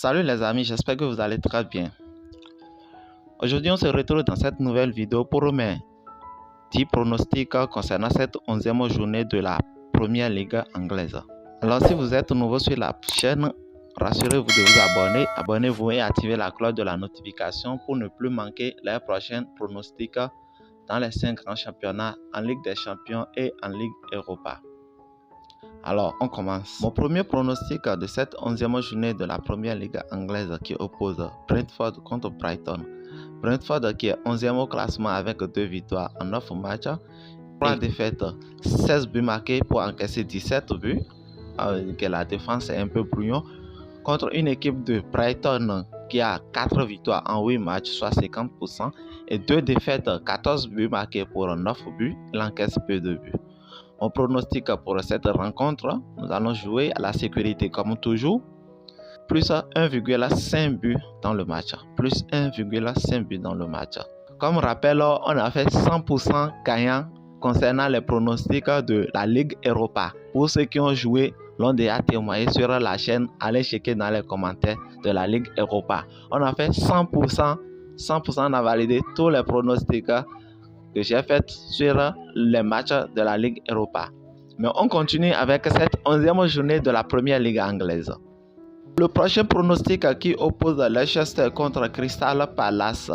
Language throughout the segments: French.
Salut les amis, j'espère que vous allez très bien. Aujourd'hui, on se retrouve dans cette nouvelle vidéo pour mes 10 pronostics concernant cette 11e journée de la Première Ligue anglaise. Alors, si vous êtes nouveau sur la chaîne, rassurez-vous de vous abonner. Abonnez-vous et activez la cloche de la notification pour ne plus manquer les prochains pronostics dans les 5 grands championnats en Ligue des Champions et en Ligue Europa. Alors, on commence. Mon premier pronostic de cette 11e journée de la Première Ligue anglaise qui oppose Brentford contre Brighton. Brentford qui est 11e au classement avec 2 victoires en 9 matchs, 3 défaites, 16 buts marqués pour encaisser 17 buts, que la défense est un peu brouillon, contre une équipe de Brighton qui a 4 victoires en 8 matchs, soit 50%, et 2 défaites, 14 buts marqués pour 9 buts, il encaisse peu de buts. Mon pronostic pour cette rencontre, nous allons jouer à la sécurité comme toujours, plus 1,5 but dans le match. Plus 1,5 but dans le match. Comme rappel, on a fait 100% gagnant concernant les pronostics de la Ligue Europa. Pour ceux qui ont joué, l'ont déjà témoigné sur la chaîne, allez checker dans les commentaires de la Ligue Europa. On a fait 100%, on a validé tous les pronostics que j'ai fait sur les matchs de la Ligue Europa. Mais on continue avec cette 11e journée de la Première Ligue anglaise. Le prochain pronostic qui oppose Leicester contre Crystal Palace.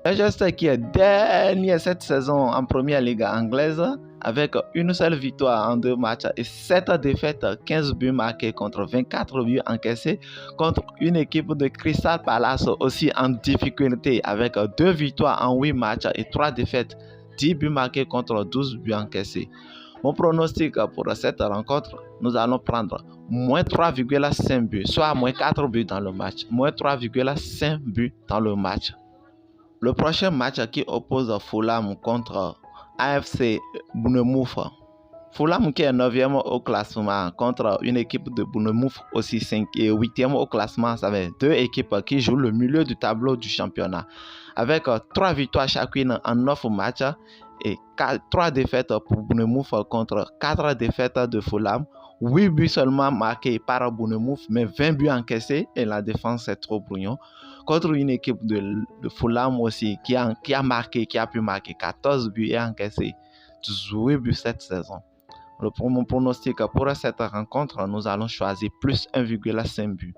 Leicester qui est dernier cette saison en Première Ligue anglaise avec une seule victoire en 2 matchs et 7 défaites, 15 buts marqués contre 24 buts encaissés contre une équipe de Crystal Palace aussi en difficulté avec 2 victoires en 8 matchs et 3 défaites, 10 buts marqués contre 12 buts encaissés. Mon pronostic pour cette rencontre, nous allons prendre moins 3,5 buts, soit moins 4 buts dans le match. Moins 3,5 buts dans le match. Le prochain match qui oppose Fulham contre AFC Bournemouth. Fulham qui est 9e au classement contre une équipe de Bournemouth aussi 5 et 8e au classement. Ça fait 2 équipes qui jouent le milieu du tableau du championnat. Avec 3 victoires chacune en 9 matchs et 3 défaites pour Bournemouth contre 4 défaites de Fulham. 8 buts seulement marqués par Bournemouth, mais 20 buts encaissés et la défense est trop brouillon. Contre une équipe de Fulham aussi qui a pu marquer 14 buts et encaissé 18 buts cette saison. Mon pronostic pour cette rencontre, nous allons choisir plus 1,5 but.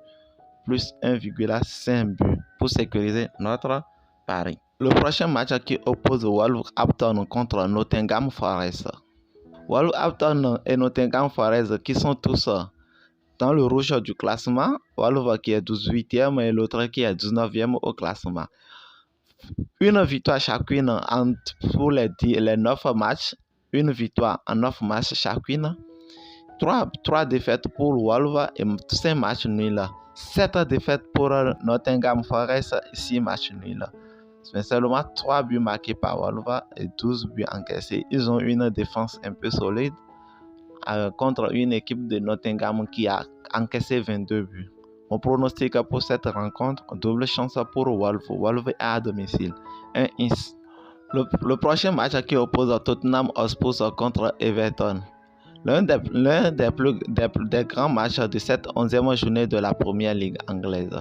Plus 1,5 but pour sécuriser notre pari. Le prochain match qui oppose Wolverhampton contre Nottingham Forest. Wolverhampton et Nottingham Forest qui sont tous dans le rouge du classement. Wolverhampton qui est 18e et l'autre qui est 19e au classement. Une victoire chacune pour les 9 matchs. Une victoire en 9 matchs chacune. 3 défaites pour Wolverhampton et 5 matchs nuls. 7 défaites pour Nottingham Forest et 6 matchs nuls. Mais seulement 3 buts marqués par Wolverhampton et 12 buts encaissés. Ils ont une défense un peu solide contre une équipe de Nottingham qui a encaissé 22 buts. Mon pronostic pour cette rencontre, double chance pour Wolverhampton. Wolverhampton est à domicile. 1-1. Le prochain match qui oppose Tottenham Hotspur contre Everton. L'un des grands matchs de cette 11e journée de la Première Ligue anglaise.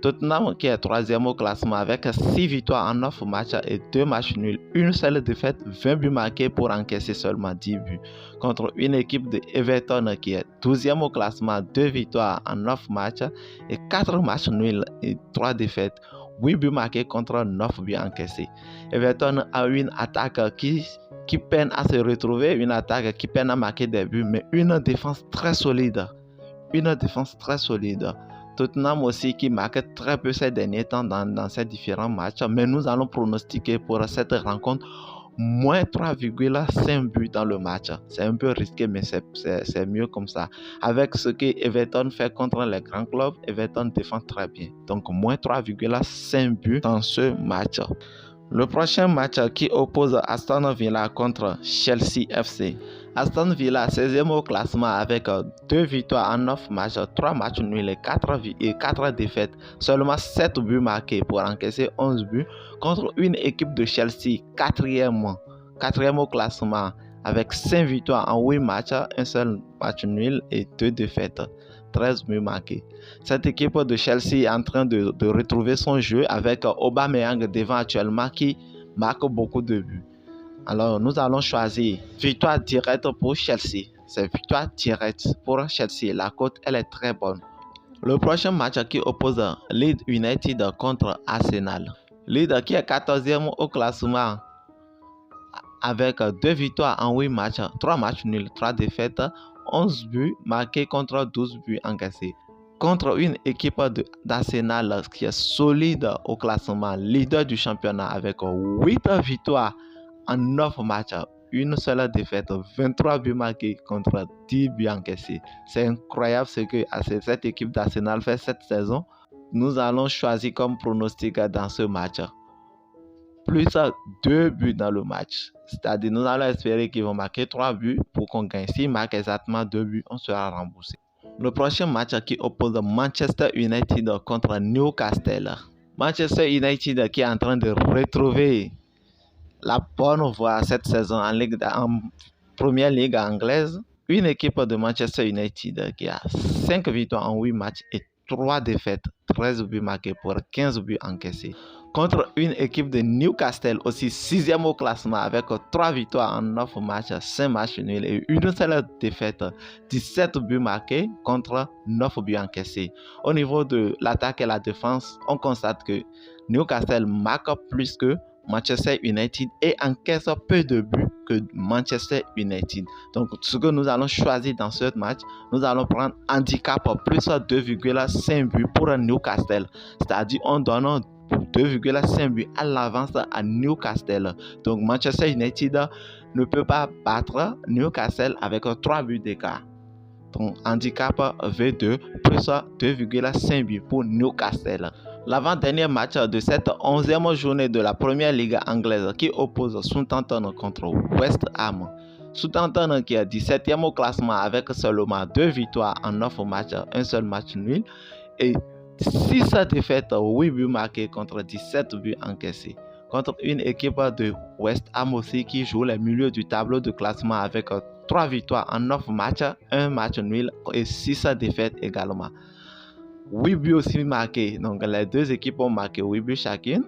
Tottenham qui est 3e au classement avec 6 victoires en 9 matchs et 2 matchs nuls. Une seule défaite, 20 buts marqués pour encaisser seulement 10 buts. Contre une équipe de Everton qui est 12e au classement, 2 victoires en 9 matchs et 4 matchs nuls et 3 défaites. 8 buts marqués contre 9 buts encaissés. Everton a une attaque qui peine à se retrouver, une attaque qui peine à marquer des buts, mais une défense très solide. Tottenham aussi qui marque très peu ces derniers temps dans ces différents matchs, mais nous allons pronostiquer pour cette rencontre moins 3,5 buts dans le match. C'est un peu risqué, mais c'est mieux comme ça. Avec ce que Everton fait contre les grands clubs, Everton défend très bien. Donc moins 3,5 buts dans ce match. Le prochain match qui oppose Aston Villa contre Chelsea FC. Aston Villa 16e au classement avec 2 victoires en 9 matchs, 3 matchs nuls et 4 défaites. Seulement 7 buts marqués pour encaisser 11 buts contre une équipe de Chelsea 4e au classement avec 5 victoires en 8 matchs, un seul match nul et 2 défaites. 13 buts marqués. Cette équipe de Chelsea est en train de retrouver son jeu avec Aubameyang devant actuellement qui marque beaucoup de buts. Alors, nous allons choisir victoire directe pour Chelsea. C'est victoire directe pour Chelsea. La cote, elle est très bonne. Le prochain match qui oppose Leeds United contre Arsenal. Leeds qui est 14e au classement avec 2 victoires en 8 matchs, 3 matchs nuls, 3 défaites, 11 buts marqués contre 12 buts encaissés. Contre une équipe d'Arsenal qui est solide au classement, leader du championnat avec 8 victoires en 9 matchs, une seule défaite, 23 buts marqués contre 10 buts encaissés. C'est incroyable ce que cette équipe d'Arsenal fait cette saison. Nous allons choisir comme pronostic dans ce match plus 2 buts dans le match. C'est-à-dire nous allons espérer qu'ils vont marquer 3 buts pour qu'on gagne. S'ils marquent exactement 2 buts, on sera remboursé. Le prochain match qui oppose Manchester United contre Newcastle. Manchester United qui est en train de retrouver la bonne voie cette saison en première ligue anglaise. Une équipe de Manchester United qui a 5 victoires en 8 matchs et 3 défaites, 13 buts marqués pour 15 buts encaissés. Contre une équipe de Newcastle aussi 6e au classement avec 3 victoires en 9 matchs, 5 matchs nuls et une seule défaite, 17 buts marqués contre 9 buts encaissés. Au niveau de l'attaque et la défense, on constate que Newcastle marque plus que Manchester United et encaisse peu de buts que Manchester United. Donc, ce que nous allons choisir dans ce match, nous allons prendre handicap plus 2,5 buts pour Newcastle. C'est-à-dire, on donne 2,5 buts à l'avance à Newcastle. Donc, Manchester United ne peut pas battre Newcastle avec 3 buts d'écart. Donc, handicap V2 plus 2,5 buts pour Newcastle. L'avant-dernier match de cette 11e journée de la première ligue anglaise qui oppose Southampton contre West Ham. Southampton qui est 17e au classement avec seulement 2 victoires en 9 matchs, un seul match nul et 6 défaites, 8 buts marqués contre 17 buts encaissés. Contre une équipe de West Ham aussi qui joue les milieux du tableau de classement avec 3 victoires en 9 matchs, 1 match nul et 6 défaites également. 8 buts aussi marqués. Donc, les deux équipes ont marqué 8 buts chacune.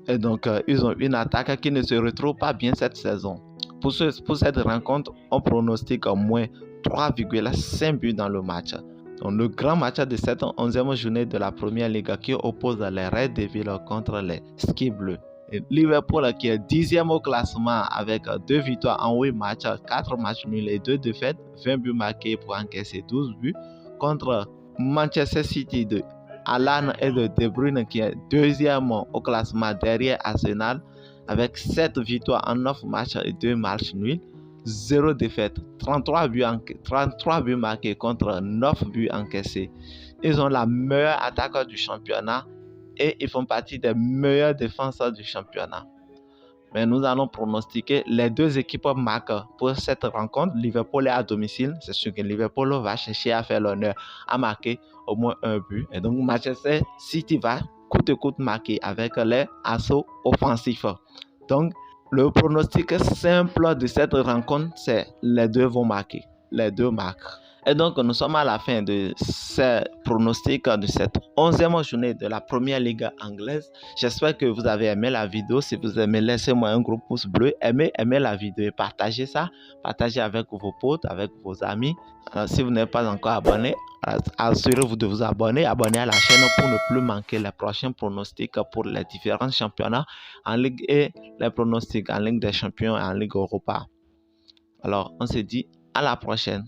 Et donc, ils ont une attaque qui ne se retrouve pas bien cette saison. Pour cette rencontre, on pronostique au moins 3,5 buts dans le match. Donc, le grand match de cette 11e journée de la première ligue qui oppose les Red Devils contre les Ski Bleus. Et Liverpool qui est 10e au classement avec 2 victoires en 8 matchs, 4 matchs nuls et 2 défaites, 20 buts marqués pour encaisser 12 buts contre Manchester City de Haaland et de Bruyne qui est 2e au classement derrière Arsenal avec 7 victoires en 9 matchs et 2 matchs nuls, 0 défaite, 33 buts marqués contre 9 buts encaissés. Ils ont la meilleure attaque du championnat et ils font partie des meilleurs défenseurs du championnat. Mais nous allons pronostiquer les deux équipes marquent pour cette rencontre. Liverpool est à domicile. C'est sûr que Liverpool va chercher à faire l'honneur à marquer au moins un but. Et donc Manchester City va coûte que coûte marquer avec les assauts offensifs. Donc le pronostic simple de cette rencontre, c'est les deux vont marquer. Les deux marquent. Et donc, nous sommes à la fin de ces pronostics de cette 11e journée de la première ligue anglaise. J'espère que vous avez aimé la vidéo. Si vous aimez, laissez-moi un gros pouce bleu. Aimez la vidéo et partagez ça. Partagez avec vos potes, avec vos amis. Alors, si vous n'êtes pas encore abonné, assurez-vous de vous abonner. Abonnez à la chaîne pour ne plus manquer les prochains pronostics pour les différents championnats en Ligue et les pronostics en Ligue des Champions et en Ligue Europa. Alors, on se dit à la prochaine.